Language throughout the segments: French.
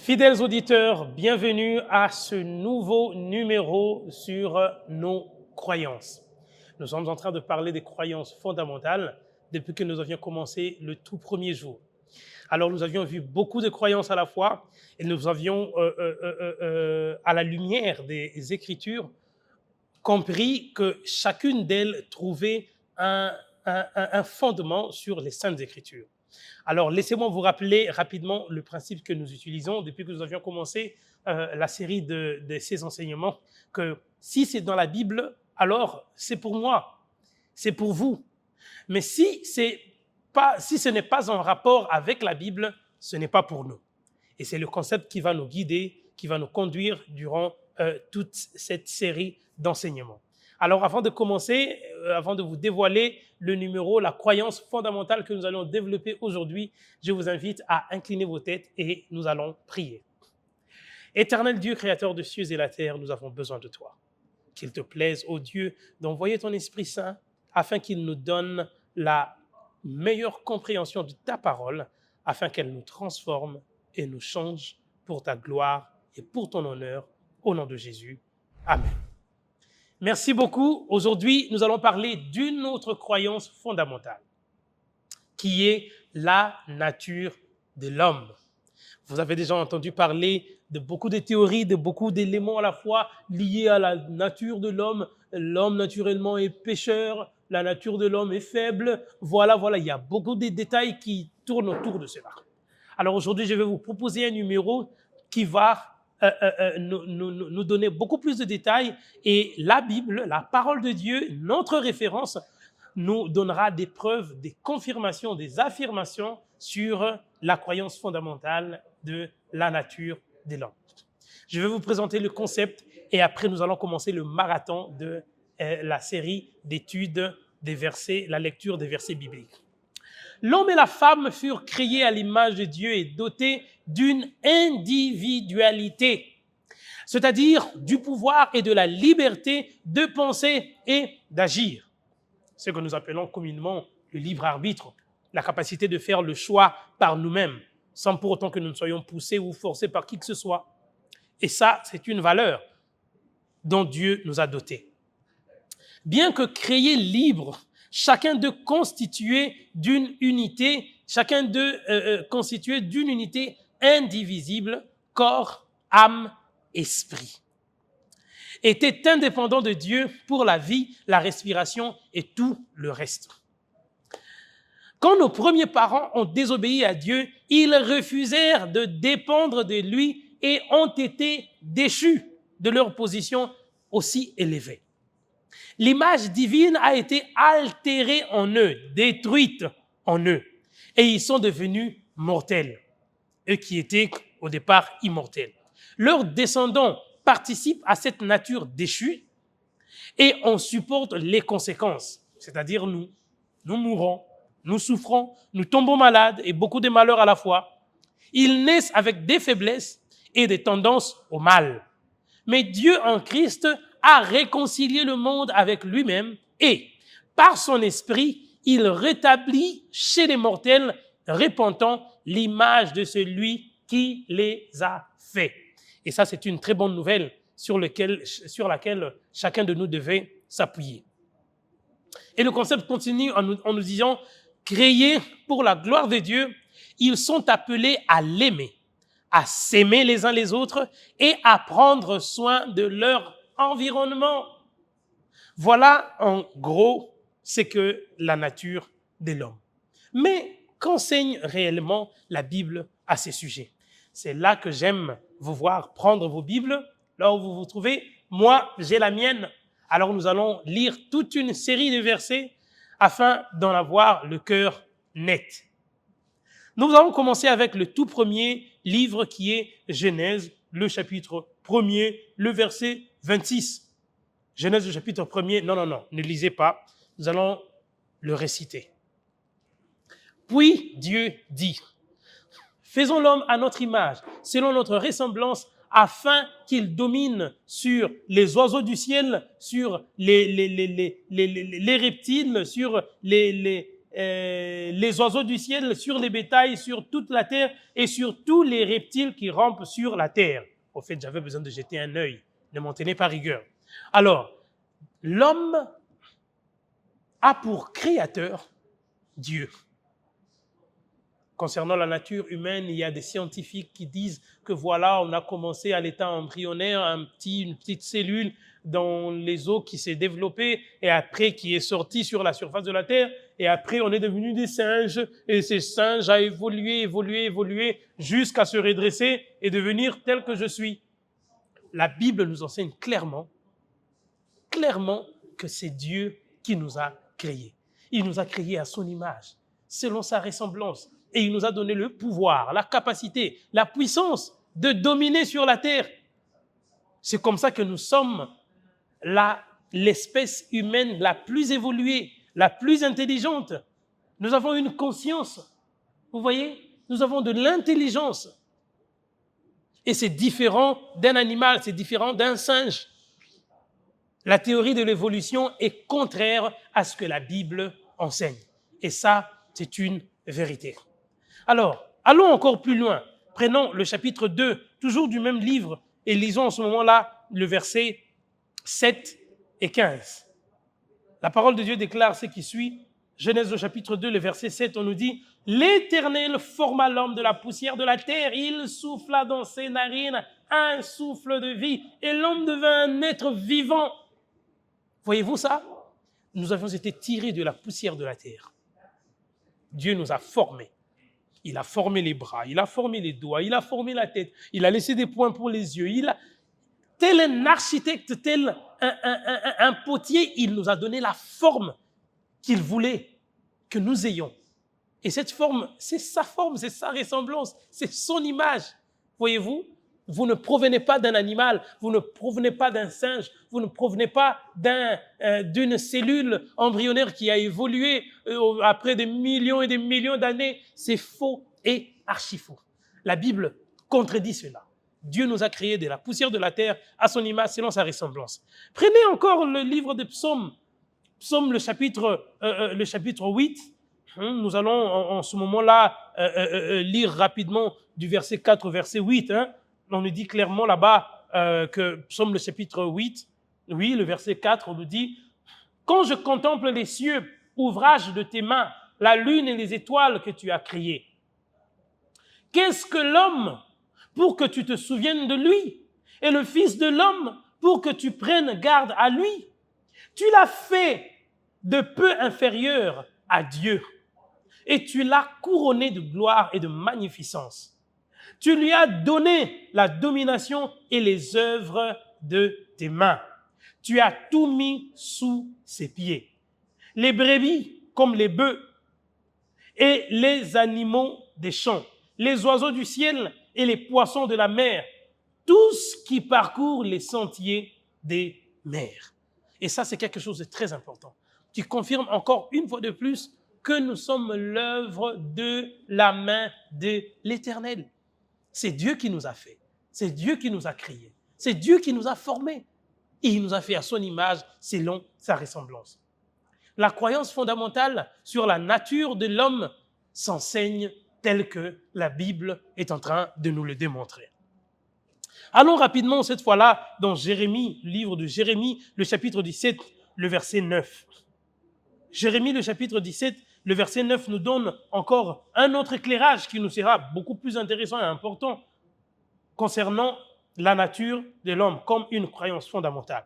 Fidèles auditeurs, bienvenue à ce nouveau numéro sur nos croyances. Nous sommes en train de parler des croyances fondamentales depuis que nous avions commencé le tout premier jour. Alors nous avions vu beaucoup de croyances à la fois et nous avions, à la lumière des Écritures, compris que chacune d'elles trouvait un fondement sur les Saintes Écritures. Alors, laissez-moi vous rappeler rapidement le principe que nous utilisons depuis que nous avions commencé la série de ces enseignements, que si c'est dans la Bible, alors c'est pour moi, c'est pour vous. Mais si ce n'est pas en rapport avec la Bible, ce n'est pas pour nous. Et c'est le concept qui va nous guider, qui va nous conduire durant toute cette série d'enseignements. Alors, avant de commencer, avant de vous dévoiler le numéro, la croyance fondamentale que nous allons développer aujourd'hui, je vous invite à incliner vos têtes et nous allons prier. Éternel Dieu, créateur de cieux et la terre, nous avons besoin de toi. Qu'il te plaise, ô Dieu, d'envoyer ton Esprit Saint afin qu'il nous donne la meilleure compréhension de ta parole, afin qu'elle nous transforme et nous change pour ta gloire et pour ton honneur, au nom de Jésus. Amen. Merci beaucoup. Aujourd'hui, nous allons parler d'une autre croyance fondamentale, qui est la nature de l'homme. Vous avez déjà entendu parler de beaucoup de théories, de beaucoup d'éléments à la fois liés à la nature de l'homme. L'homme naturellement est pécheur, la nature de l'homme est faible. Voilà, il y a beaucoup de détails qui tournent autour de cela. Alors aujourd'hui, je vais vous proposer un numéro qui va nous donner beaucoup plus de détails, et la Bible, la parole de Dieu, notre référence, nous donnera des preuves, des confirmations, des affirmations sur la croyance fondamentale de la nature de l'homme. Je vais vous présenter le concept et après nous allons commencer le marathon de la série d'études des versets, la lecture des versets bibliques. L'homme et la femme furent créés à l'image de Dieu et dotés d'une individualité, c'est-à-dire du pouvoir et de la liberté de penser et d'agir. Ce que nous appelons communément le libre arbitre, la capacité de faire le choix par nous-mêmes, sans pour autant que nous ne soyons poussés ou forcés par qui que ce soit. Et ça, c'est une valeur dont Dieu nous a dotés. Bien que créés libres, chacun d'eux constitué d'une unité, constitué d'une unité indivisible, corps, âme, esprit, était indépendant de Dieu pour la vie, la respiration et tout le reste. Quand nos premiers parents ont désobéi à Dieu, ils refusèrent de dépendre de lui et ont été déchus de leur position aussi élevée. L'image divine a été altérée en eux, détruite en eux, et ils sont devenus mortels, eux qui étaient au départ immortels. Leurs descendants participent à cette nature déchue et on supporte les conséquences, c'est-à-dire nous mourons, nous souffrons, nous tombons malades et beaucoup de malheurs à la fois. Ils naissent avec des faiblesses et des tendances au mal. Mais Dieu en Christ a réconcilié le monde avec lui-même et, par son esprit, il rétablit chez les mortels repentants l'image de celui qui les a faits. Et ça, c'est une très bonne nouvelle sur laquelle chacun de nous devait s'appuyer. Et le concept continue en nous disant, créés pour la gloire de Dieu, ils sont appelés à l'aimer, à s'aimer les uns les autres et à prendre soin de leur environnement. Voilà en gros ce que la nature de l'homme. Mais qu'enseigne réellement la Bible à ces sujets? C'est là que j'aime vous voir prendre vos Bibles, là où vous vous trouvez. Moi, j'ai la mienne. Alors nous allons lire toute une série de versets afin d'en avoir le cœur net. Nous allons commencer avec le tout premier livre qui est Genèse, le chapitre 1er, le verset 26. Genèse, le chapitre 1er, non, ne lisez pas, nous allons le réciter. Puis Dieu dit, faisons l'homme à notre image, selon notre ressemblance, afin qu'il domine sur les oiseaux du ciel, sur les reptiles, sur les les oiseaux du ciel, sur les bétails, sur toute la terre et sur tous les reptiles qui rampent sur la terre. Au fait, j'avais besoin de jeter un œil, ne m'en tenez pas rigueur. Alors, l'homme a pour créateur Dieu. Concernant la nature humaine, il y a des scientifiques qui disent que voilà, on a commencé à l'état embryonnaire, une petite cellule dans les os qui s'est développée et après qui est sortie sur la surface de la Terre et après on est devenu des singes et ces singes a évolué jusqu'à se redresser et devenir tel que je suis. La Bible nous enseigne clairement que c'est Dieu qui nous a créés. Il nous a créés à son image, selon sa ressemblance. Et il nous a donné le pouvoir, la capacité, la puissance de dominer sur la terre. C'est comme ça que nous sommes l'espèce humaine la plus évoluée, la plus intelligente. Nous avons une conscience. Vous voyez, nous avons de l'intelligence. Et c'est différent d'un animal, c'est différent d'un singe. La théorie de l'évolution est contraire à ce que la Bible enseigne. Et ça, c'est une vérité. Alors, allons encore plus loin. Prenons le chapitre 2, toujours du même livre, et lisons en ce moment-là le verset 7 et 15. La parole de Dieu déclare ce qui suit. Genèse au chapitre 2, le verset 7, on nous dit « L'Éternel forma l'homme de la poussière de la terre, il souffla dans ses narines un souffle de vie, et l'homme devint un être vivant. » Voyez-vous ça? Nous avons été tirés de la poussière de la terre. Dieu nous a formés. Il a formé les bras, il a formé les doigts, il a formé la tête, il a laissé des points pour les yeux. Tel un architecte, tel un potier, il nous a donné la forme qu'il voulait que nous ayons. Et cette forme, c'est sa ressemblance, c'est son image. Voyez-vous, vous ne provenez pas d'un animal, vous ne provenez pas d'un singe, vous ne provenez pas d'une cellule embryonnaire qui a évolué après des millions et des millions d'années. C'est faux et archi faux. La Bible contredit cela. Dieu nous a créés de la poussière de la terre à son image, selon sa ressemblance. Prenez encore le livre des psaumes, Psaume le chapitre 8. Nous allons en ce moment-là lire rapidement du verset 4 au verset 8. On nous dit clairement là-bas que Psaume le chapitre 8, oui, le verset 4, on nous dit « Quand je contemple les cieux, ouvrage de tes mains, la lune et les étoiles que tu as créées, qu'est-ce que l'homme pour que tu te souviennes de lui, et le Fils de l'homme pour que tu prennes garde à lui? Tu l'as fait de peu inférieur à Dieu, et tu l'as couronné de gloire et de magnificence. Tu lui as donné la domination et les œuvres de tes mains. Tu as tout mis sous ses pieds. Les brebis comme les bœufs et les animaux des champs, les oiseaux du ciel et les poissons de la mer, tout ce qui parcourt les sentiers des mers. Et ça, c'est quelque chose de très important, qui confirme encore une fois de plus que nous sommes l'œuvre de la main de l'Éternel. C'est Dieu qui nous a fait, c'est Dieu qui nous a créés, c'est Dieu qui nous a formés. Et il nous a fait à son image selon sa ressemblance. La croyance fondamentale sur la nature de l'homme s'enseigne telle que la Bible est en train de nous le démontrer. Allons rapidement cette fois-là dans Jérémie, le livre de Jérémie, le chapitre 17, le verset 9. Jérémie, le chapitre 17, le verset 9 nous donne encore un autre éclairage qui nous sera beaucoup plus intéressant et important concernant la nature de l'homme comme une croyance fondamentale.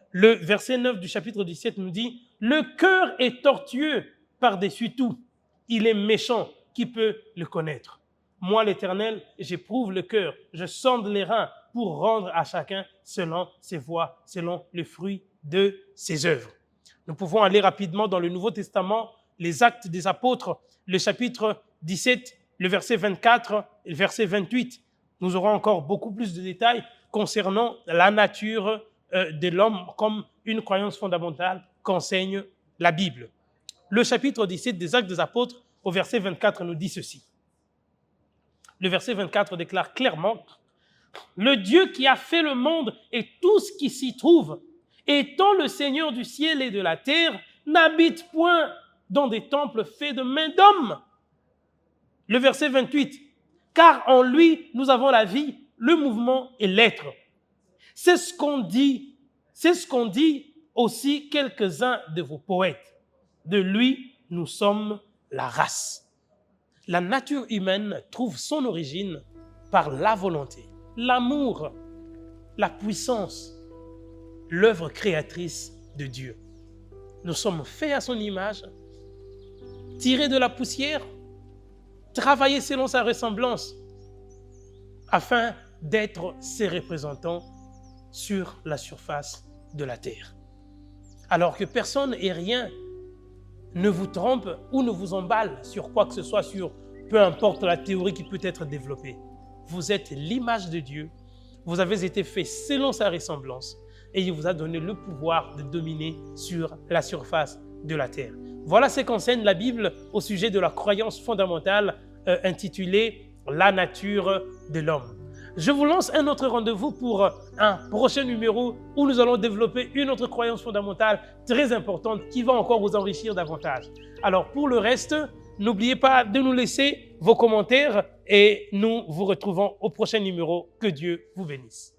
Le verset 9 du chapitre 17 nous dit « Le cœur est tortueux par-dessus tout. Il est méchant. Qui peut le connaître? Moi, l'Éternel, j'éprouve le cœur. Je sonde les reins pour rendre à chacun selon ses voies, selon le fruit de ses œuvres. » Nous pouvons aller rapidement dans le Nouveau Testament, les Actes des Apôtres, le chapitre 17, le verset 24 et le verset 28. Nous aurons encore beaucoup plus de détails concernant la nature de l'homme comme une croyance fondamentale qu'enseigne la Bible. Le chapitre 17 des Actes des Apôtres, au verset 24, nous dit ceci. Le verset 24 déclare clairement « Le Dieu qui a fait le monde et tout ce qui s'y trouve, étant le Seigneur du ciel et de la terre, n'habite point dans des temples faits de mains d'hommes. Le verset 28, car en lui, nous avons la vie, le mouvement et l'être. C'est ce qu'on dit aussi quelques-uns de vos poètes. De lui, nous sommes la race. La nature humaine trouve son origine par la volonté, l'amour, la puissance, l'œuvre créatrice de Dieu. Nous sommes faits à son image, tirés de la poussière, travaillés selon sa ressemblance, afin d'être ses représentants sur la surface de la terre. Alors que personne et rien ne vous trompe ou ne vous emballe sur quoi que ce soit, sur peu importe la théorie qui peut être développée. Vous êtes l'image de Dieu, vous avez été fait selon sa ressemblance et il vous a donné le pouvoir de dominer sur la surface de la terre. Voilà ce qu'enseigne la Bible au sujet de la croyance fondamentale intitulée « La nature de l'homme ». Je vous lance un autre rendez-vous pour un prochain numéro où nous allons développer une autre croyance fondamentale très importante qui va encore vous enrichir davantage. Alors pour le reste, n'oubliez pas de nous laisser vos commentaires et nous vous retrouvons au prochain numéro. Que Dieu vous bénisse.